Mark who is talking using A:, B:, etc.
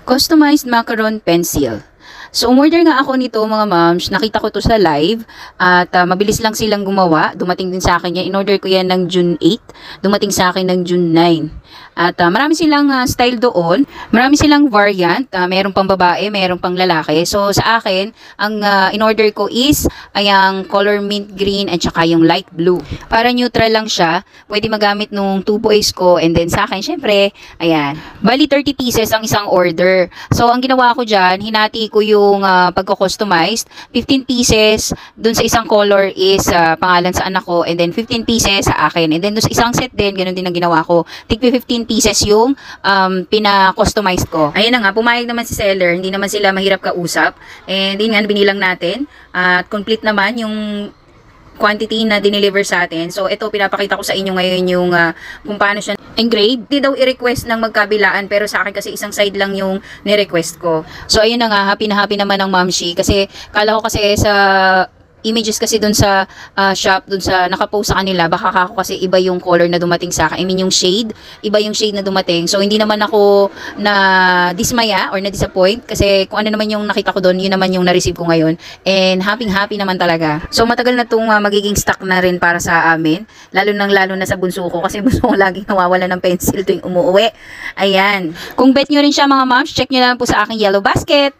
A: Customized macaron pencil. So, umorder nga ako nito mga moms. Nakita ko to sa live at mabilis lang silang gumawa. Dumating din sa akin yan. In-order ko yan ng June 8. Dumating sa akin ng June 9. At marami silang style doon. Marami silang variant. Mayroon pang babae, mayroon pang lalaki. So, sa akin, ang in-order ko is ayang color mint green at saka yung light blue. Para neutral lang siya. Pwede magamit nung 2 boys ko. And then sa akin, syempre, ayan. Bali, 30 pieces ang isang order. So, ang ginawa ko dyan, hinati ko yung pagko-customized. 15 pieces dun sa isang color is pangalan sa anak ko. And then 15 pieces sa akin. And then dun sa isang set din, ganun din ang ginawa ko. Tigpi 15 pieces yung pina-customize ko. Ayun na nga, pumayag naman si seller. Hindi naman sila mahirap kausap. And din nga, binilang natin. At complete naman yung quantity na dineliver sa atin. So, ito, pinapakita ko sa inyo ngayon yung kung paano siya engrave. Hindi daw i-request ng magkabilaan, pero sa akin kasi isang side lang yung ni-request ko. So, ayun na nga, happy na happy naman ang Mamshi. Kasi, kala ko kasi sa images kasi dun sa shop, dun sa nakapost sa kanila, baka ako kasi iba yung color na dumating sa akin. I mean yung shade, iba yung shade na dumating. So hindi naman ako na dismaya or na disappoint kasi kung ano naman yung nakita ko doon, yun naman yung na-receive ko ngayon. And happy naman talaga. So matagal na tong magiging stock na rin para sa amin, lalo na sa bunso ko kasi bunso ko laging nawawala ng pencil tuwing umuwi. Ayan. Kung bet nyo rin siya mga moms, check nyo lang po sa aking yellow basket.